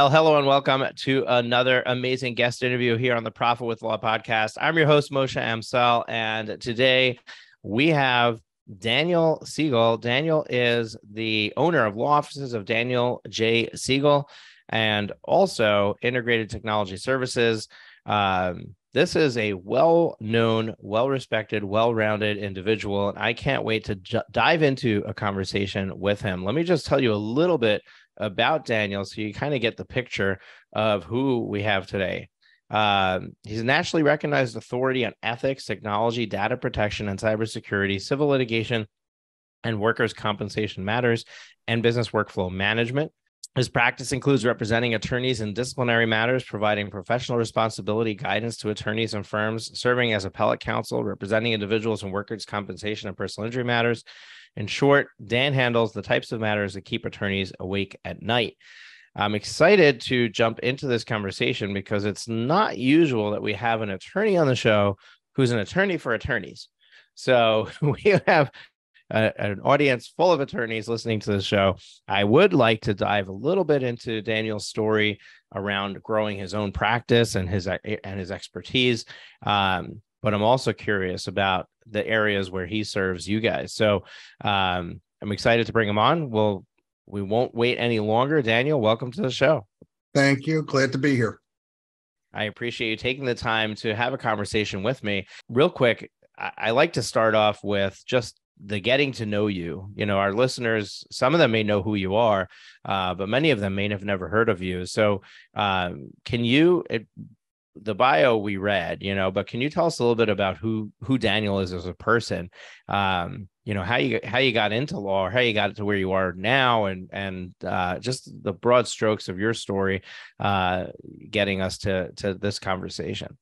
Well, hello and welcome to another amazing guest interview here on the Profit with Law podcast. I'm your host, Moshe Amsel, and today we have Daniel Siegel. Daniel is the owner of law offices of Daniel J. Siegel and also Integrated Technology Services. This is a well-known, well-respected, well-rounded individual, and I can't wait to dive into a conversation with him. Let me just tell you a little bit about Daniel so you kind of get the picture of who we have today. He's a nationally recognized authority on ethics, technology, data protection, and cybersecurity, civil litigation, and workers' compensation matters, and business workflow management. His practice includes representing attorneys in disciplinary matters, providing professional responsibility guidance to attorneys and firms, serving as appellate counsel, representing individuals in workers' compensation and personal injury matters. In short, Dan handles the types of matters that keep attorneys awake at night. I'm excited to jump into this conversation because it's not usual that we have an attorney on the show who's an attorney for attorneys. So we have an audience full of attorneys listening to the show. I would like to dive a little bit into Daniel's story around growing his own practice and his expertise. But I'm also curious about the areas where he serves you guys. So I'm excited to bring him on. We won't wait any longer. Daniel, welcome to the show. Thank you. Glad to be here. I appreciate you taking the time to have a conversation with me. Real quick, I like to start off with just the getting to know you. You know, our listeners, some of them may know who you are, but many of them may have never heard of you. So the bio we read, but can you tell us a little bit about who Daniel is as a person? How you got into law, or how you got to where you are now, and just the broad strokes of your story, getting us to this conversation.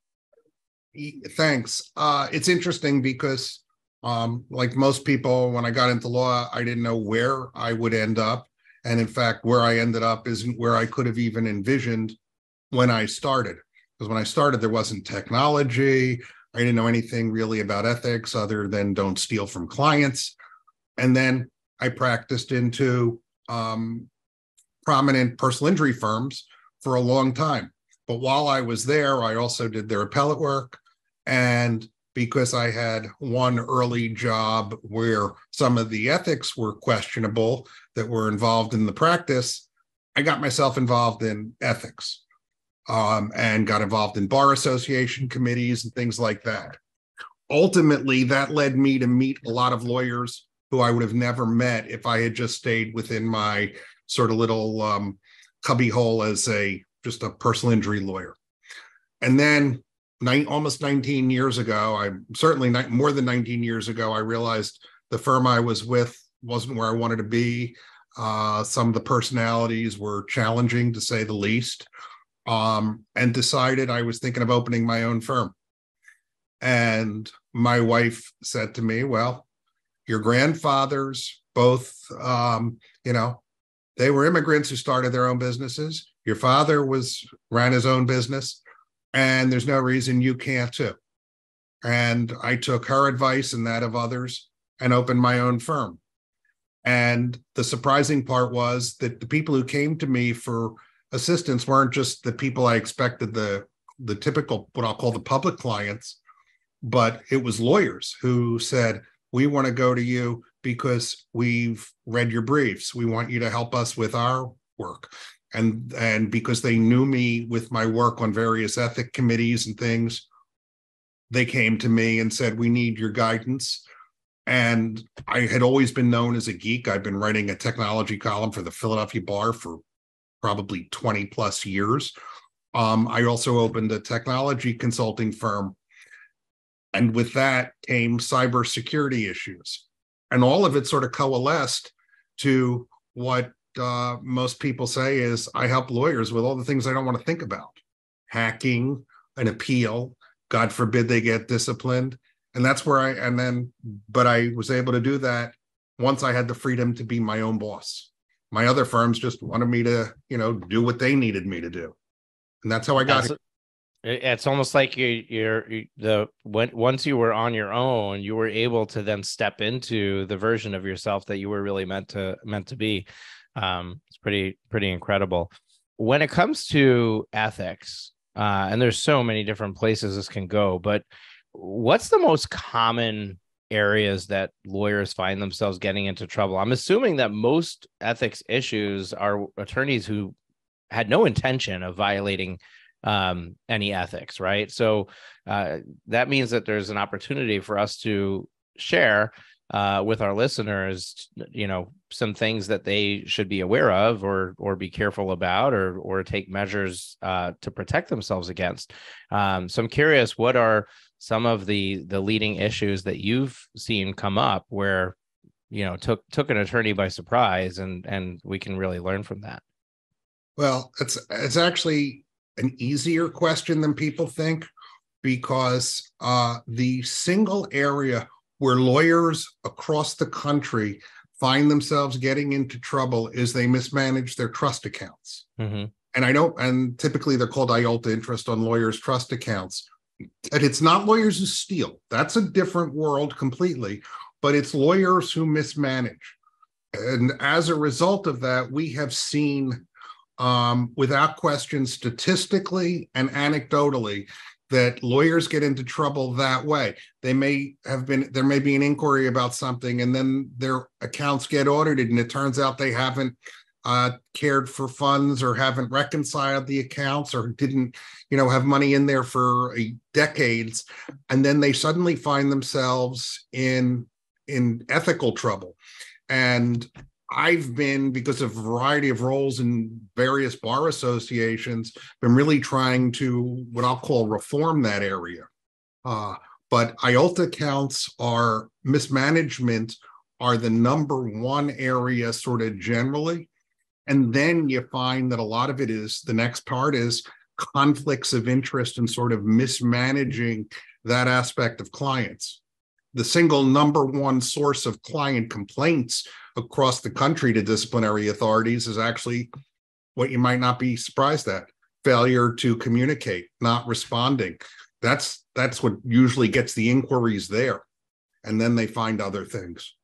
Thanks. It's interesting because, like most people, when I got into law, I didn't know where I would end up. And in fact, where I ended up isn't where I could have even envisioned when I started. Because when I started, there wasn't technology. I didn't know anything really about ethics other than don't steal from clients. And then I practiced into prominent personal injury firms for a long time. But while I was there, I also did their appellate work. And because I had one early job where some of the ethics were questionable that were involved in the practice, I got myself involved in ethics. And got involved in bar association committees and things like that. Ultimately, that led me to meet a lot of lawyers who I would have never met if I had just stayed within my sort of little cubby hole as just a personal injury lawyer. And then almost 19 years ago, more than 19 years ago, I realized the firm I was with wasn't where I wanted to be. Some of the personalities were challenging, to say the least. And decided I was thinking of opening my own firm. And my wife said to me, well, your grandfathers both, they were immigrants who started their own businesses. Your father ran his own business, and there's no reason you can't too. And I took her advice and that of others and opened my own firm. And the surprising part was that the people who came to me for assistants weren't just the people I expected, the typical, what I'll call the public clients, but it was lawyers who said, we want to go to you because we've read your briefs. We want you to help us with our work. And because they knew me with my work on various ethic committees and things, they came to me and said, we need your guidance. And I had always been known as a geek. I've been writing a technology column for the Philadelphia Bar for probably 20 plus years. I also opened a technology consulting firm. And with that came cybersecurity issues. And all of it sort of coalesced to what most people say is I help lawyers with all the things I don't want to think about. Hacking, an appeal, God forbid they get disciplined. And that's where but I was able to do that once I had the freedom to be my own boss. My other firms just wanted me to, do what they needed me to do. And that's how I got here. It's almost like once you were on your own, you were able to then step into the version of yourself that you were really meant to be. It's pretty incredible. when it comes to ethics, and there's so many different places this can go, but what's the most common areas that lawyers find themselves getting into trouble? I'm assuming that most ethics issues are attorneys who had no intention of violating any ethics, right? So that means that there's an opportunity for us to share with our listeners, some things that they should be aware of, or be careful about, or take measures to protect themselves against. So I'm curious, what are some of the leading issues that you've seen come up where took an attorney by surprise, and we can really learn from that? Well, it's actually an easier question than people think, because the single area where lawyers across the country find themselves getting into trouble is they mismanage their trust accounts. Mm-hmm. And typically they're called IOLTA, interest on lawyers' trust accounts. And it's not lawyers who steal. That's a different world completely, but it's lawyers who mismanage. And as a result of that, we have seen, without question, statistically and anecdotally, that lawyers get into trouble that way. There may be an inquiry about something, and then their accounts get audited, and it turns out they haven't cared for funds, or haven't reconciled the accounts, or didn't, have money in there for decades, and then they suddenly find themselves in ethical trouble. And I've been, because of a variety of roles in various bar associations, been really trying to, what I'll call, reform that area. But IOLTA accounts are mismanagement are the number one area sort of generally. And then you find that a lot of it is, the next part is conflicts of interest and sort of mismanaging that aspect of clients. The single number one source of client complaints across the country to disciplinary authorities is actually what you might not be surprised at: failure to communicate, not responding. That's what usually gets the inquiries there. And then they find other things.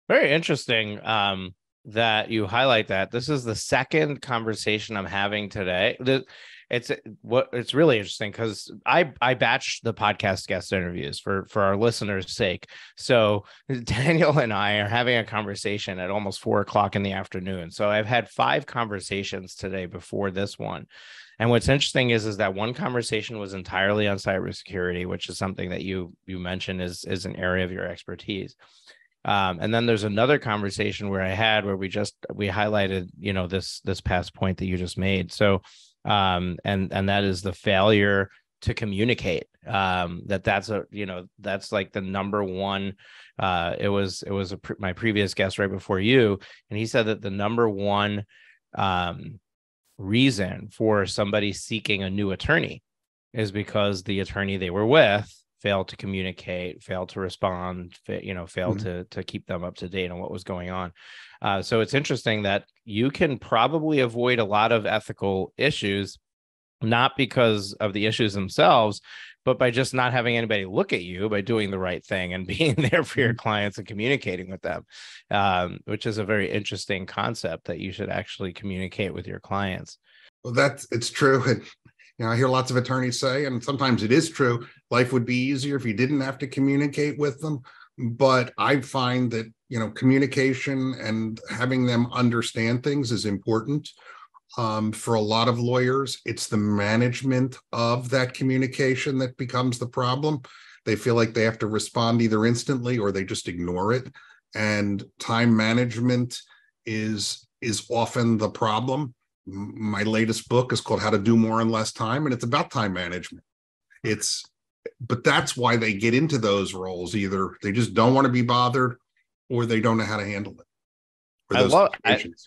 Very interesting that you highlight that. This is the second conversation I'm having today. It's really interesting because I batch the podcast guest interviews for our listeners' sake. So Daniel and I are having a conversation at almost 4:00 in the afternoon. So I've had 5 conversations today before this one. And what's interesting is that one conversation was entirely on cybersecurity, which is something that you mentioned is an area of your expertise. And then there's another conversation where we highlighted, this past point that you just made. So, and that is the failure to communicate. That's like the number one. It was my previous guest right before you, and he said that the number one reason for somebody seeking a new attorney is because the attorney they were with failed to communicate, failed to respond, failed to keep them up to date on what was going on. So it's interesting that you can probably avoid a lot of ethical issues, not because of the issues themselves, but by just not having anybody look at you, by doing the right thing and being there for your clients and communicating with them, which is a very interesting concept, that you should actually communicate with your clients. Well, it's true. And I hear lots of attorneys say, and sometimes it is true, life would be easier if you didn't have to communicate with them. But I find that, communication and having them understand things is important. For a lot of lawyers, it's the management of that communication that becomes the problem. They feel like they have to respond either instantly or they just ignore it. And time management is often the problem. My latest book is called How to Do More in Less Time, and it's about time management. But that's why they get into those roles. Either they just don't want to be bothered, or they don't know how to handle it.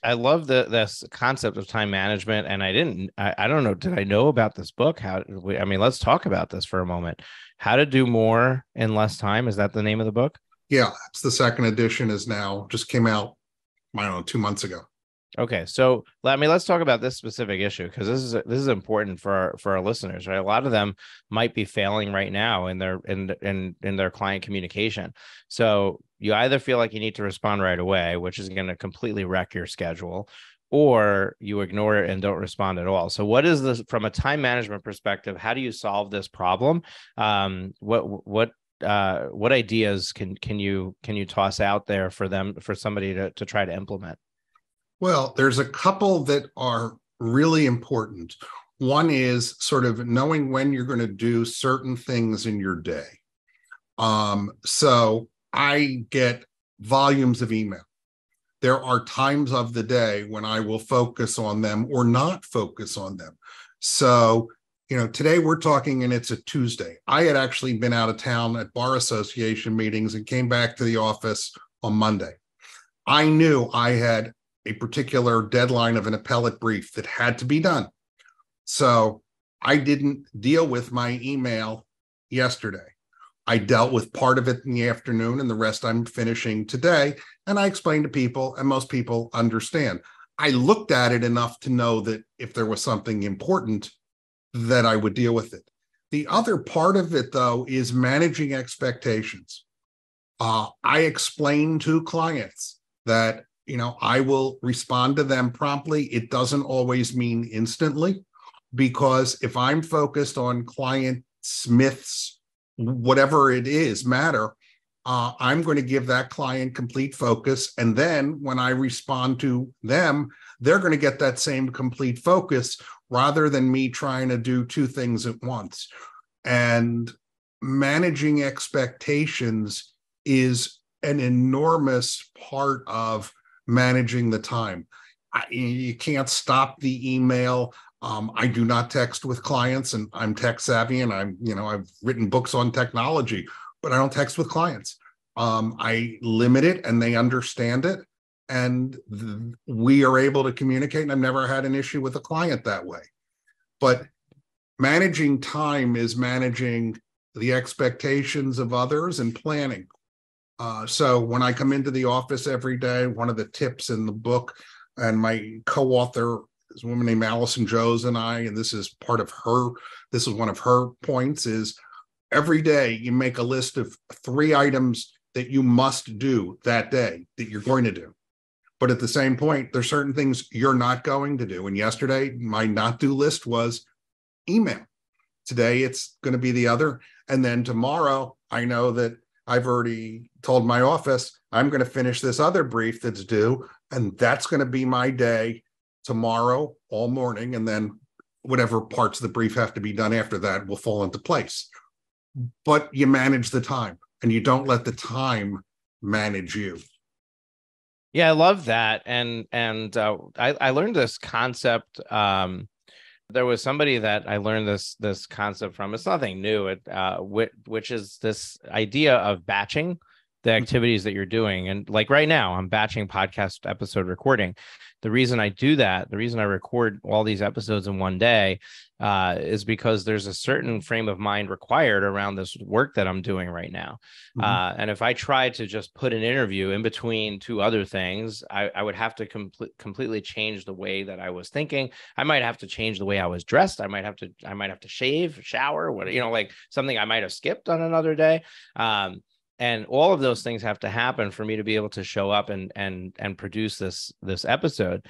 I love this concept of time management, and I don't know, did I know about this book? Let's talk about this for a moment. How to Do More in Less Time, is that the name of the book? Yeah, it's the second edition, just came out, I don't know, 2 months ago. Okay, so let's talk about this specific issue, because this is important for our listeners, right? A lot of them might be failing right now in their client communication. So you either feel like you need to respond right away, which is going to completely wreck your schedule, or you ignore it and don't respond at all. So what is this from a time management perspective? How do you solve this problem? What ideas can you toss out there for somebody to try to implement? Well, there's a couple that are really important. One is sort of knowing when you're going to do certain things in your day. So I get volumes of email. There are times of the day when I will focus on them or not focus on them. So, today we're talking and it's a Tuesday. I had actually been out of town at bar association meetings and came back to the office on Monday. I knew I had a particular deadline of an appellate brief that had to be done. So I didn't deal with my email yesterday. I dealt with part of it in the afternoon and the rest I'm finishing today. And I explained to people, and most people understand. I looked at it enough to know that if there was something important, that I would deal with it. The other part of it, though, is managing expectations. I explain to clients that, I will respond to them promptly. It doesn't always mean instantly, because if I'm focused on client Smith's, whatever it is, matter, I'm going to give that client complete focus. And then when I respond to them, they're going to get that same complete focus rather than me trying to do two things at once. And managing expectations is an enormous part of managing the time. You can't stop the email. I do not text with clients, and I'm tech savvy, and I've written books on technology, but I don't text with clients. I limit it, and they understand it, and we are able to communicate. And I've never had an issue with a client that way. But managing time is managing the expectations of others and planning. So when I come into the office every day, one of the tips in the book, and my co-author is a woman named Allison Joes and I, and this is one of her points, is every day you make a list of 3 items that you must do that day that you're going to do. But at the same point, there's certain things you're not going to do. And yesterday, my not do list was email. Today, it's going to be the other. And then tomorrow, I know that I've already told my office, I'm going to finish this other brief that's due, and that's going to be my day tomorrow all morning. And then whatever parts of the brief have to be done after that will fall into place. But you manage the time, and you don't let the time manage you. Yeah, I love that. And I learned this concept. There was somebody that I learned this concept from. It's nothing new. Which is this idea of batching the activities that you're doing. And like right now, I'm batching podcast episode recording. The reason I do that, the reason I record all these episodes in one day, is because there's a certain frame of mind required around this work that I'm doing right now. Mm-hmm. And if I tried to just put an interview in between 2 other things, I would have to completely change the way that I was thinking. I might have to change the way I was dressed. I might have to shave, shower, like something I might have skipped on another day. And all of those things have to happen for me to be able to show up and produce this episode.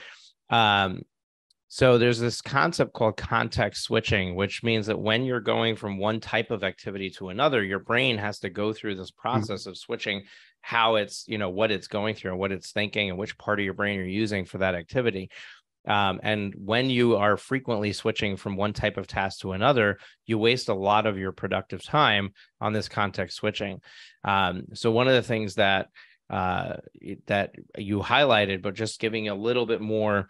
So there's this concept called context switching, which means that when you're going from one type of activity to another, your brain has to go through this process of switching how it's, what it's going through and what it's thinking and which part of your brain you're using for that activity. And when you are frequently switching from one type of task to another, you waste a lot of your productive time on this context switching. So one of the things that you highlighted, but just giving a little bit more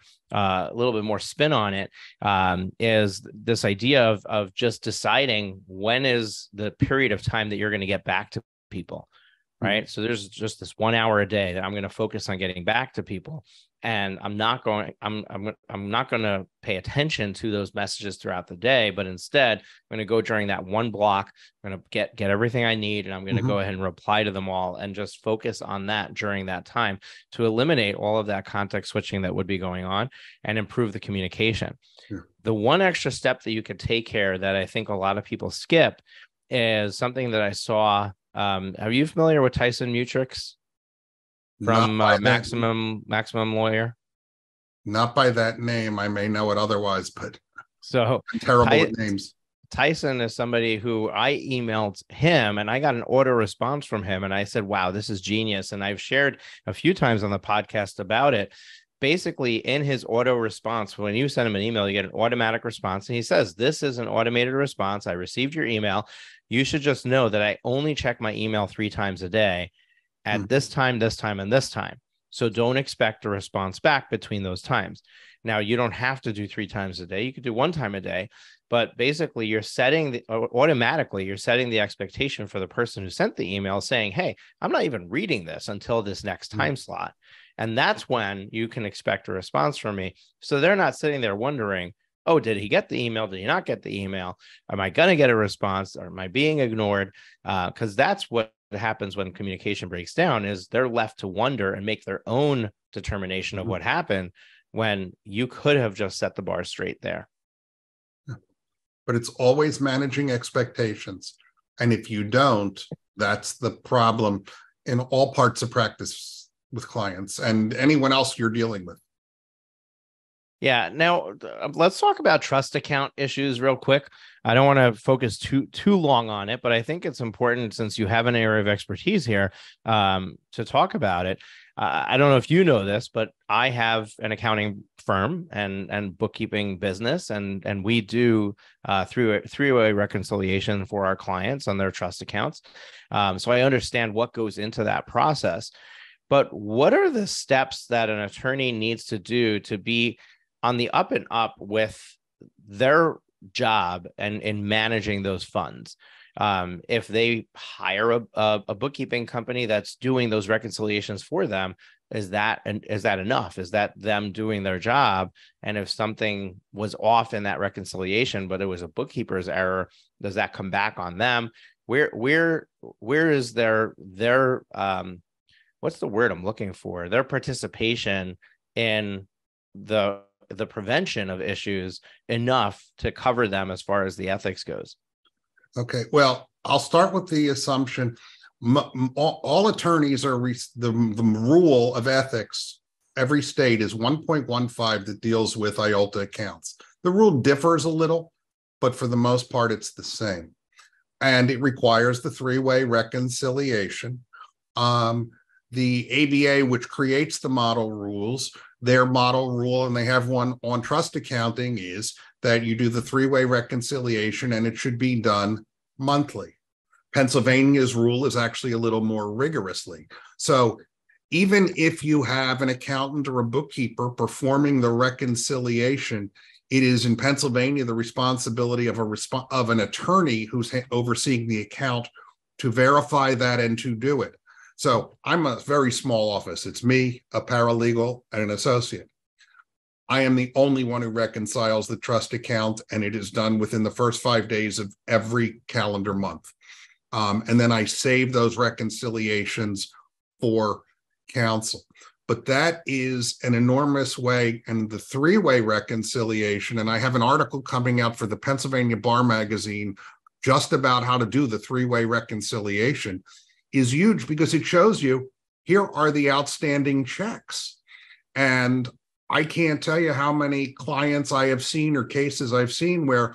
spin on it, is this idea of just deciding when is the period of time that you're going to get back to people. Right. So there's just this 1 hour a day that I'm going to focus on getting back to people. And I'm not going to pay attention to those messages throughout the day, but instead I'm going to go during that one block. I'm going to get everything I need, and I'm going to go ahead and reply to them all and just focus on that during that time to eliminate all of that context switching that would be going on and improve the communication. Sure. The one extra step that you could take here that I think a lot of people skip is something that I saw. Are you familiar with Tyson Mutrux from Maximum Lawyer? Not by that name. I may know it otherwise, but So I'm terrible with names. Tyson is somebody who I emailed him and I got an auto response from him. And I said, wow, this is genius. And I've shared a few times on the podcast about it. Basically, in his auto response, when you send him an email, you get an automatic response. And he says, this is an automated response. I received your email. You should just know that I only check my email 3 times a day at this time, and this time. So don't expect a response back between those times. Now, you don't have to do 3 times a day. You could do 1 time a day. But basically, you're setting the expectation for the person who sent the email saying, hey, I'm not even reading this until this next time slot. And that's when you can expect a response from me. So they're not sitting there wondering, oh, did he get the email? Did he not get the email? Am I going to get a response? Or am I being ignored? Because that's what happens when communication breaks down, is they're left to wonder and make their own determination of what happened when you could have just set the bar straight there. But it's always managing expectations. And if you don't, that's the problem in all parts of practice with clients and anyone else you're dealing with. Yeah. Now, let's talk about trust account issues real quick. I don't want to focus too long on it, but I think it's important, since you have an area of expertise here, to talk about it. I don't know if you know this, but I have an accounting firm and bookkeeping business, and we do three-way reconciliation for our clients on their trust accounts. So I understand what goes into that process. But what are the steps that an attorney needs to do to be on the up and up with their job and in managing those funds? If they hire a bookkeeping company that's doing those reconciliations for them, is that enough? Is that them doing their job? And if something was off in that reconciliation, but it was a bookkeeper's error, does that come back on them? Where is their what's the word I'm looking for? Their participation in the prevention of issues enough to cover them as far as the ethics goes? Okay. Well, I'll start with the assumption all attorneys are the rule of ethics. Every state is 1.15 that deals with IOLTA accounts. The rule differs a little, but for the most part, it's the same. And it requires the 3-way reconciliation. The ABA, which creates the model rules, their model rule, and they have one on trust accounting, is that you do the 3-way reconciliation and it should be done monthly. Pennsylvania's rule is actually a little more rigorously. So even if you have an accountant or a bookkeeper performing the reconciliation, it is in Pennsylvania the responsibility of an attorney who's overseeing the account to verify that and to do it. So I'm a very small office. It's me, a paralegal, and an associate. I am the only one who reconciles the trust account, and it is done within the first 5 days of every calendar month. And then I save those reconciliations for counsel. But that is an enormous way. And the 3-way reconciliation, and I have an article coming out for the Pennsylvania Bar Magazine just about how to do the 3-way reconciliation, is huge because it shows you here are the outstanding checks. And I can't tell you how many clients I have seen or cases I've seen where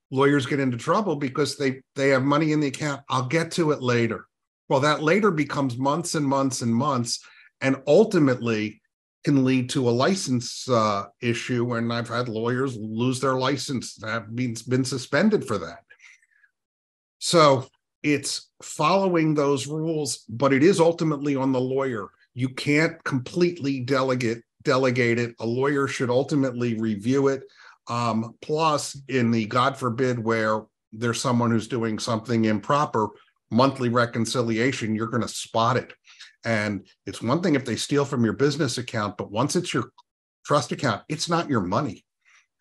lawyers get into trouble because they have money in the account. I'll get to it later. Well, that later becomes months and months and months, and ultimately can lead to a license issue. And I've had lawyers lose their license, have been suspended for that. So it's following those rules, but it is ultimately on the lawyer. You can't completely delegate it. A lawyer should ultimately review it. Plus, in the God forbid where there's someone who's doing something improper, monthly reconciliation, you're going to spot it. And it's one thing if they steal from your business account, but once it's your trust account, it's not your money.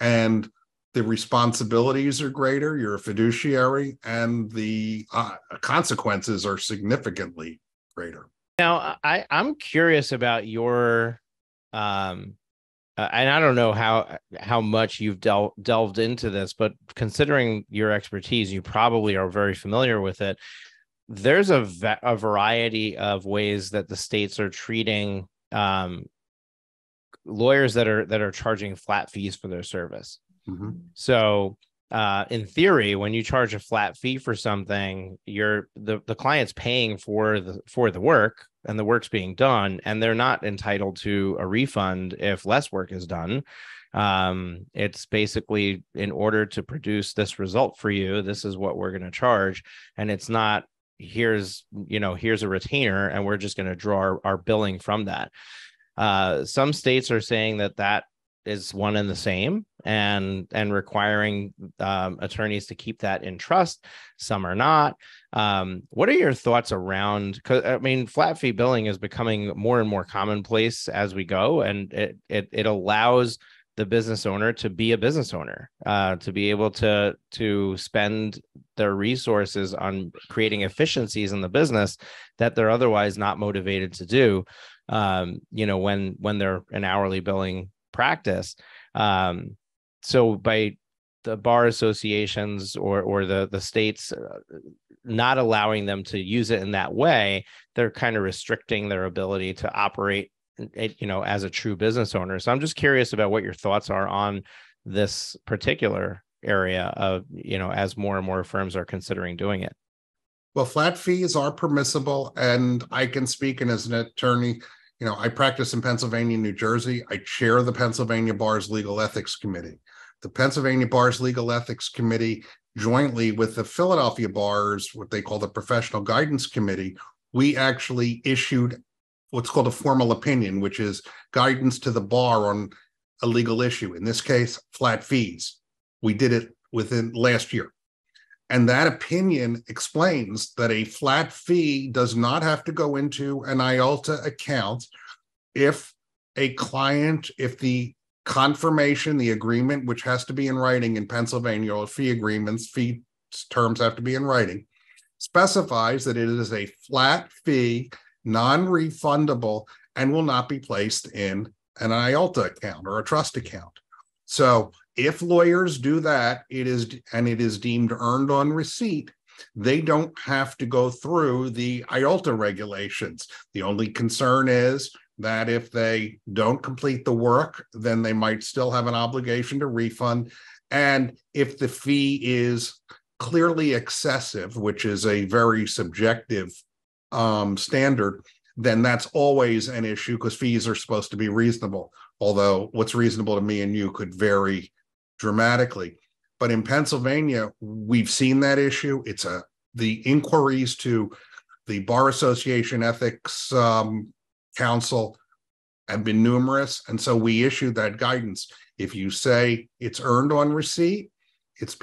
And the responsibilities are greater, you're a fiduciary, and the consequences are significantly greater. Now, I'm curious about your, and I don't know how much you've delved into this, but considering your expertise, you probably are very familiar with it. There's a variety of ways that the states are treating lawyers that are charging flat fees for their service. Mm-hmm. So in theory, when you charge a flat fee for something, the client's paying for the work, and the work's being done, and they're not entitled to a refund if less work is done. It's basically, in order to produce this result for you, this is what we're going to charge. And it's not, here's a retainer and we're just going to draw our billing from that. Some states are saying that is one and the same, and requiring attorneys to keep that in trust. Some are not. What are your thoughts around? Because I mean, flat fee billing is becoming more and more commonplace as we go, and it allows the business owner to be a business owner, to be able to spend their resources on creating efficiencies in the business that they're otherwise not motivated to do. When they're an hourly billing practice. So by the bar associations or the states not allowing them to use it in that way, they're kind of restricting their ability to operate, as a true business owner. So I'm just curious about what your thoughts are on this particular area of, as more and more firms are considering doing it. Well, flat fees are permissible, and I can speak, and as an attorney, I practice in Pennsylvania and New Jersey. I chair the Pennsylvania Bar's Legal Ethics Committee. The Pennsylvania Bar's Legal Ethics Committee, jointly with the Philadelphia Bar's, what they call the Professional Guidance Committee, we actually issued what's called a formal opinion, which is guidance to the bar on a legal issue. In this case, flat fees. We did it within last year. And that opinion explains that a flat fee does not have to go into an IOLTA account if the confirmation, the agreement, which has to be in writing in Pennsylvania, or fee agreements, fee terms have to be in writing, specifies that it is a flat fee, non-refundable, and will not be placed in an IOLTA account or a trust account. So if lawyers do that, it is deemed earned on receipt, they don't have to go through the IOLTA regulations. The only concern is that if they don't complete the work, then they might still have an obligation to refund. And if the fee is clearly excessive, which is a very subjective standard, then that's always an issue, because fees are supposed to be reasonable. Although what's reasonable to me and you could vary dramatically. But in Pennsylvania, we've seen that issue. The inquiries to the Bar Association Ethics Council have been numerous. And so we issued that guidance. If you say it's earned on receipt, it's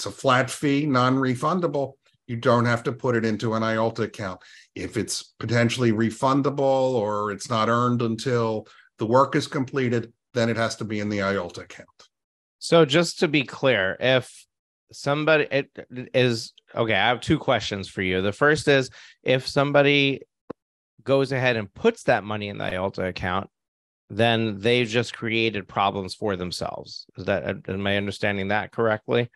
a flat fee, non-refundable, you don't have to put it into an IOLTA account. If it's potentially refundable or it's not earned until the work is completed, then it has to be in the IOLTA account. So just to be clear, if somebody okay, I have two questions for you. The first is, if somebody goes ahead and puts that money in the IOLTA account, then they've just created problems for themselves. Am I understanding that correctly?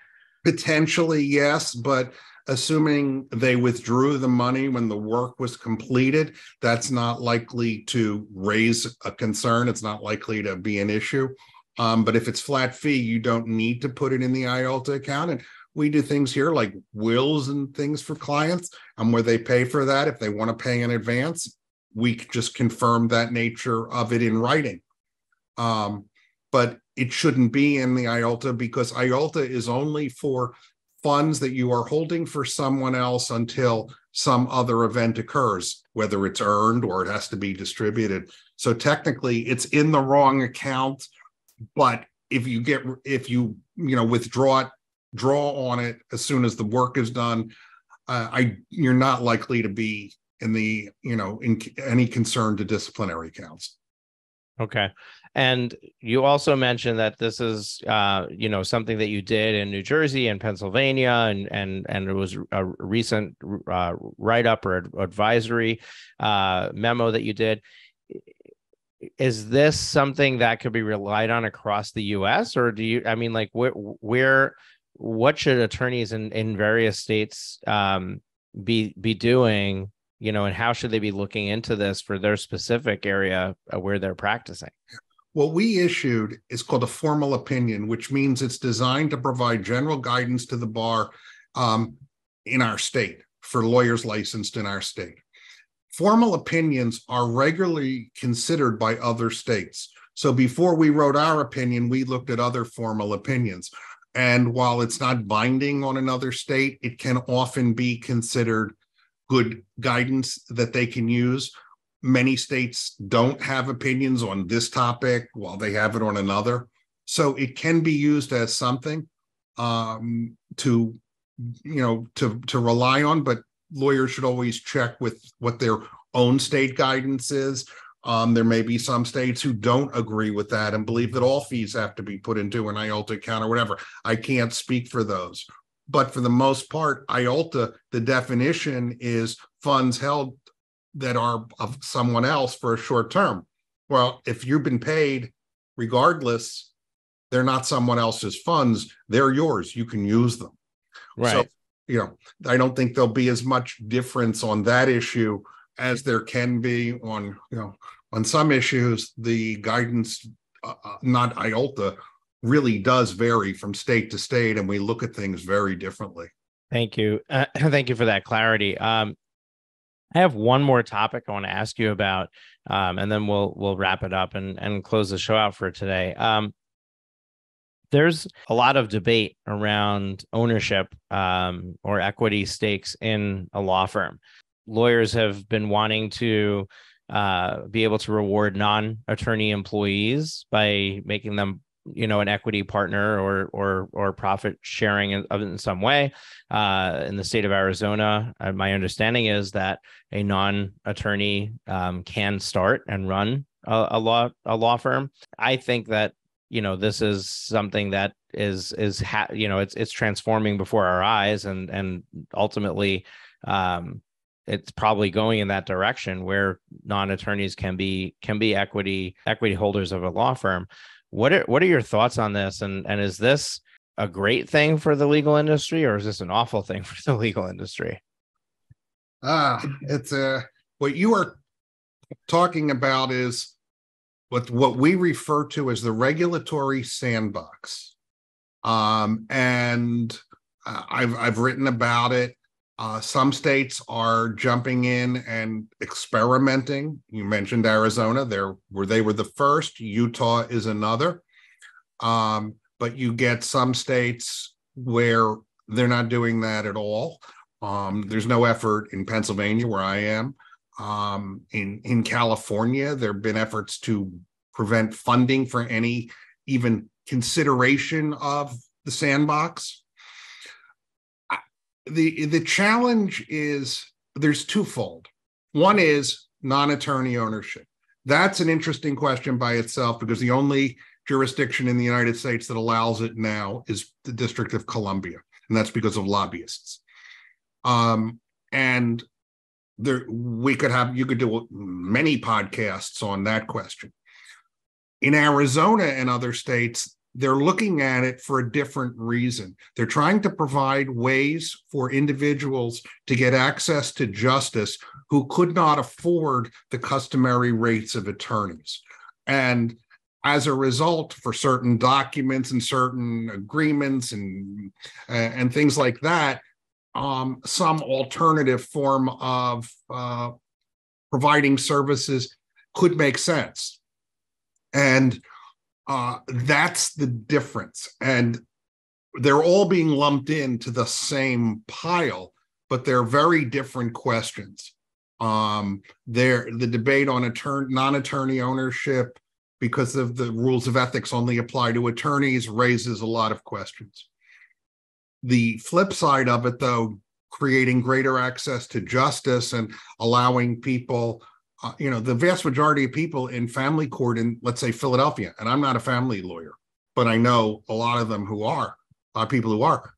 Potentially, yes, but assuming they withdrew the money when the work was completed, that's not likely to raise a concern. It's not likely to be an issue. But if it's flat fee, you don't need to put it in the IOLTA account. And we do things here like wills and things for clients, where they pay for that. If they want to pay in advance, we just confirm that nature of it in writing. But it shouldn't be in the IOLTA, because IOLTA is only for funds that you are holding for someone else until some other event occurs, whether it's earned or it has to be distributed. So technically it's in the wrong account, but if you draw on it as soon as the work is done, you're not likely to be in any concern to disciplinary counts. Okay. And you also mentioned that this is, something that you did in New Jersey and Pennsylvania, and it was a recent write-up or advisory memo that you did. Is this something that could be relied on across the U.S., or what should attorneys in various states be doing, and how should they be looking into this for their specific area where they're practicing? What we issued is called a formal opinion, which means it's designed to provide general guidance to the bar in our state for lawyers licensed in our state. Formal opinions are regularly considered by other states. So before we wrote our opinion, we looked at other formal opinions. And while it's not binding on another state, it can often be considered good guidance that they can use. Many states don't have opinions on this topic while they have it on another. So it can be used as something to rely on, but lawyers should always check with what their own state guidance is. There may be some states who don't agree with that and believe that all fees have to be put into an IOLTA account or whatever. I can't speak for those. But for the most part, IOLTA, the definition is funds held that are of someone else for a short term. Well, if you've been paid, regardless, they're not someone else's funds. They're yours. You can use them. Right. So, I don't think there'll be as much difference on that issue as there can be on some issues. The guidance, not IOLTA, really does vary from state to state, and we look at things very differently. Thank you. Thank you for that clarity. I have one more topic I want to ask you about, and then we'll wrap it up and close the show out for today. There's a lot of debate around ownership or equity stakes in a law firm. Lawyers have been wanting to be able to reward non-attorney employees by making them, an equity partner or profit sharing in some way. In the state of Arizona, my understanding is that a non-attorney can start and run a law firm. I think that this is something that it's transforming before our eyes, and ultimately it's probably going in that direction where non-attorneys can be equity holders of a law firm. What are your thoughts on this? And is this a great thing for the legal industry, or is this an awful thing for the legal industry? It's what you are talking about is what we refer to as the regulatory sandbox. And I've written about it. Some states are jumping in and experimenting. You mentioned Arizona. They were the first. Utah is another. But you get some states where they're not doing that at all. There's no effort in Pennsylvania, where I am. In California, there have been efforts to prevent funding for any even consideration of the sandbox. The challenge is there's twofold. One is non-attorney ownership. That's an interesting question by itself, because the only jurisdiction in the United States that allows it now is the District of Columbia, and that's because of lobbyists. And you could do many podcasts on that question. In Arizona and other states, they're looking at it for a different reason. They're trying to provide ways for individuals to get access to justice who could not afford the customary rates of attorneys. And as a result, for certain documents and certain agreements and things like that, some alternative form of providing services could make sense. And that's the difference. And they're all being lumped into the same pile, but they're very different questions. The debate on non-attorney ownership, because of the rules of ethics only apply to attorneys, raises a lot of questions. The flip side of it, though, creating greater access to justice and allowing people, the vast majority of people in family court in, let's say, Philadelphia, and I'm not a family lawyer, but I know a lot of them who are, people who are.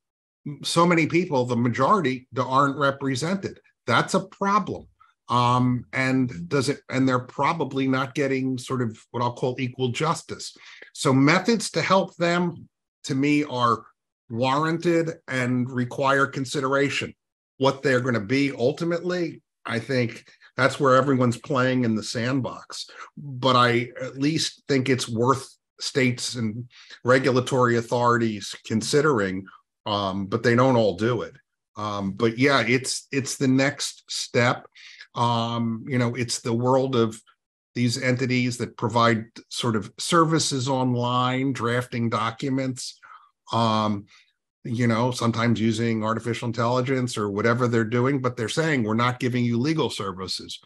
So many people, the majority, aren't represented. That's a problem. And they're probably not getting sort of what I'll call equal justice. So methods to help them, to me, are warranted and require consideration. What they're going to be ultimately, I think That's where everyone's playing in the sandbox. But I at least think it's worth states and regulatory authorities considering, but they don't all do it. But yeah, it's the next step. It's the world of these entities that provide sort of services online, drafting documents, sometimes using artificial intelligence or whatever they're doing, but they're saying we're not giving you legal services.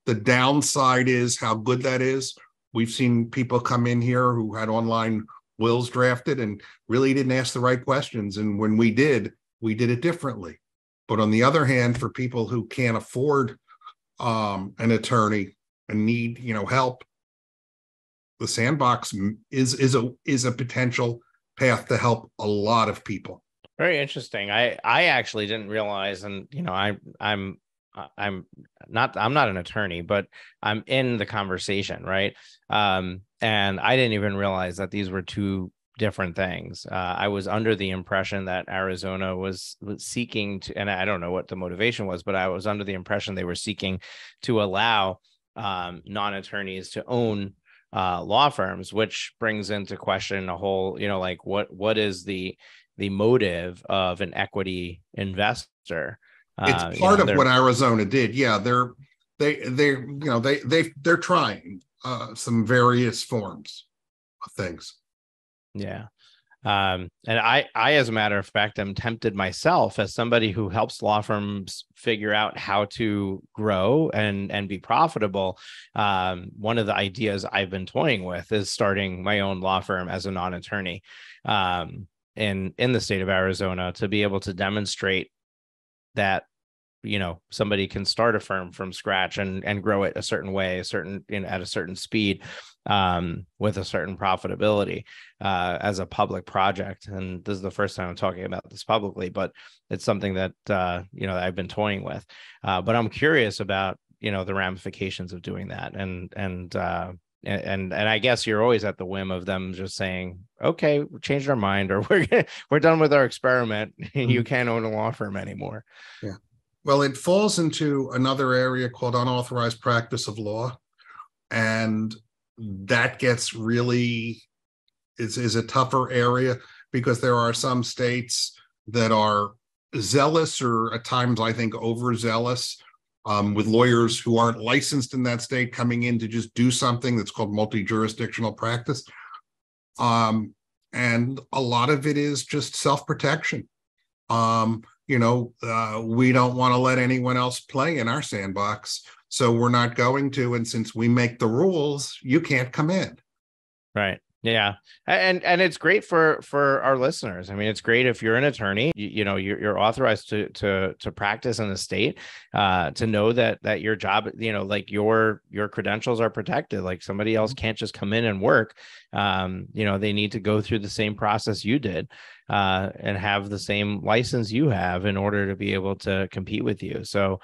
The downside is how good that is. We've seen people come in here who had online wills drafted and really didn't ask the right questions. And when we did it differently. But on the other hand, for people who can't afford an attorney and need, help, the sandbox is a potential path to help a lot of people. Very interesting. I actually didn't realize, and I'm not an attorney, but I'm in the conversation, right? And I didn't even realize that these were two different things. I was under the impression that Arizona was seeking to, and I don't know what the motivation was, but I was under the impression they were seeking to allow non-attorneys to own law firms, which brings into question a whole, what is the motive of an equity investor? It's part of what Arizona did. Yeah, they're trying some various forms of things. Yeah. And I, as a matter of fact, am tempted myself as somebody who helps law firms figure out how to grow and be profitable. One of the ideas I've been toying with is starting my own law firm as a non-attorney in the state of Arizona, to be able to demonstrate that somebody can start a firm from scratch and grow it a certain way, at a certain speed, with a certain profitability, as a public project. And this is the first time I'm talking about this publicly, but it's something that, I've been toying with, but I'm curious about, the ramifications of doing that. And I guess you're always at the whim of them just saying, okay, we changed our mind, or we're done with our experiment. You can't own a law firm anymore. Yeah. Well, it falls into another area called unauthorized practice of law. And that gets really is a tougher area, because there are some states that are zealous, or at times I think overzealous, with lawyers who aren't licensed in that state coming in to just do something that's called multi-jurisdictional practice. And a lot of it is just self-protection. We don't want to let anyone else play in our sandbox, so we're not going to. And since we make the rules, you can't come in. Right. Yeah. And it's great for our listeners. I mean, it's great if you're an attorney, you're authorized to practice in the state, to know that your job, your credentials are protected. Like, somebody else can't just come in and work. They need to go through the same process you did, and have the same license you have in order to be able to compete with you. So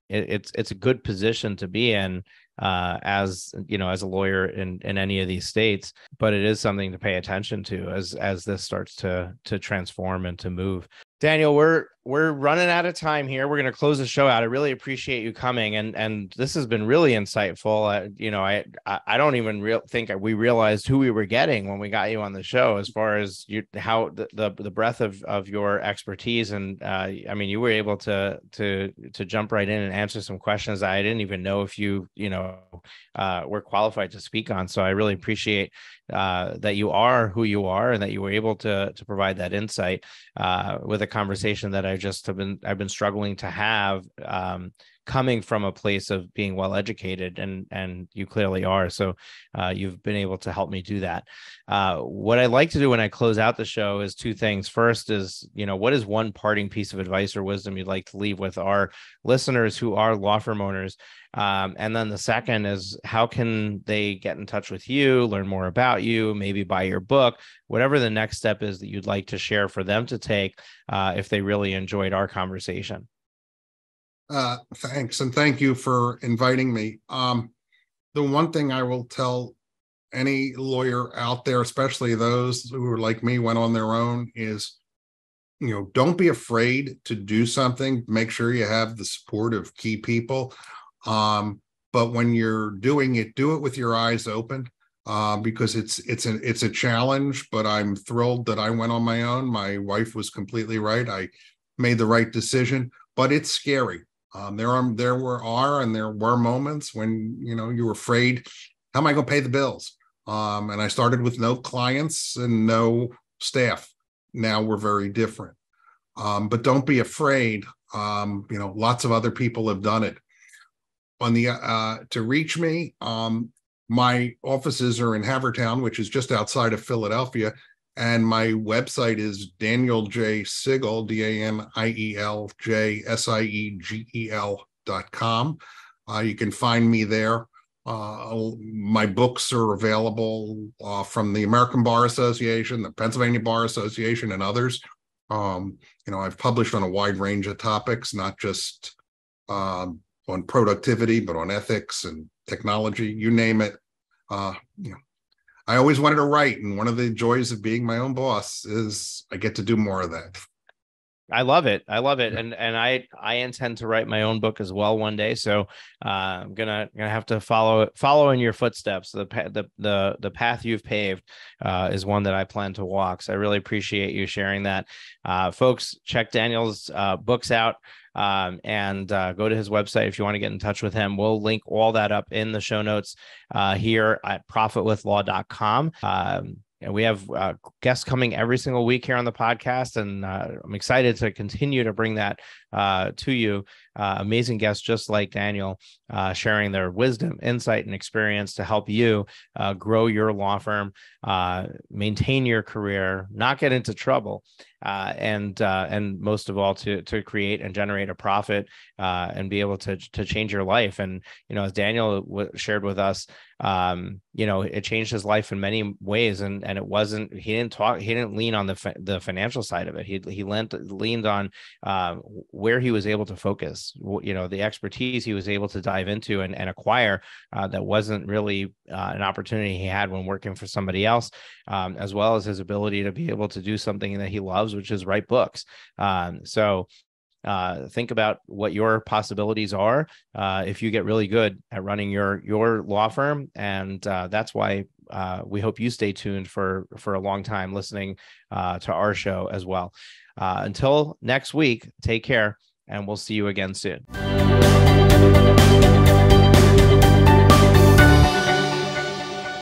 it's a good position to be in, as a lawyer in any of these states, but it is something to pay attention to as this starts to transform and to move. Daniel, we're running out of time here. We're going to close the show out. I really appreciate you coming, and this has been really insightful. I don't even think we realized who we were getting when we got you on the show, as far as how the breadth of your expertise. And you were able to jump right in and answer some questions that I didn't even know if you were qualified to speak on. So I really appreciate that you are who you are, and that you were able to provide that insight with a conversation that I've been struggling to have, coming from a place of being well educated, and you clearly are. So you've been able to help me do that. What I like to do when I close out the show is two things. First is, what is one parting piece of advice or wisdom you'd like to leave with our listeners who are law firm owners? And then the second is, how can they get in touch with you, learn more about you, maybe buy your book, whatever the next step is that you'd like to share for them to take, if they really enjoyed our conversation. Thanks. And thank you for inviting me. The one thing I will tell any lawyer out there, especially those who are like me, went on their own, is, don't be afraid to do something. Make sure you have the support of key people. But when you're doing it, do it with your eyes open, because it's a challenge. But I'm thrilled that I went on my own. My wife was completely right. I made the right decision, but it's scary. There were moments when you were afraid, how am I going to pay the bills? And I started with no clients and no staff. Now we're very different. But don't be afraid. Lots of other people have done it. To reach me, my offices are in Havertown, which is just outside of Philadelphia, and my website is Daniel J. Siegel, DanielJSiegel.com. You can find me there. My books are available from the American Bar Association, the Pennsylvania Bar Association, and others. I've published on a wide range of topics, not just on productivity, but on ethics and technology, you name it. I always wanted to write, and one of the joys of being my own boss is I get to do more of that. I love it. And I intend to write my own book as well one day. So I'm gonna have to follow in your footsteps. The path you've paved is one that I plan to walk. So I really appreciate you sharing that. Folks, check Daniel's books out. And go to his website if you want to get in touch with him. We'll link all that up in the show notes here at profitwithlaw.com. And we have guests coming every single week here on the podcast, and I'm excited to continue to bring that to you. Amazing guests just like Daniel, sharing their wisdom, insight, and experience to help you grow your law firm, maintain your career, not get into trouble, and most of all to create and generate a profit and be able to change your life. And as Daniel shared with us, it changed his life in many ways, and it wasn't, he didn't lean on the financial side of it. He leaned on where he was able to focus, the expertise he was able to dive into and acquire that wasn't really an opportunity he had when working for somebody else, as well as his ability to be able to do something that he loves, which is write books. So think about what your possibilities are if you get really good at running your law firm. And that's why we hope you stay tuned for a long time listening to our show as well. Until next week, take care, and we'll see you again soon.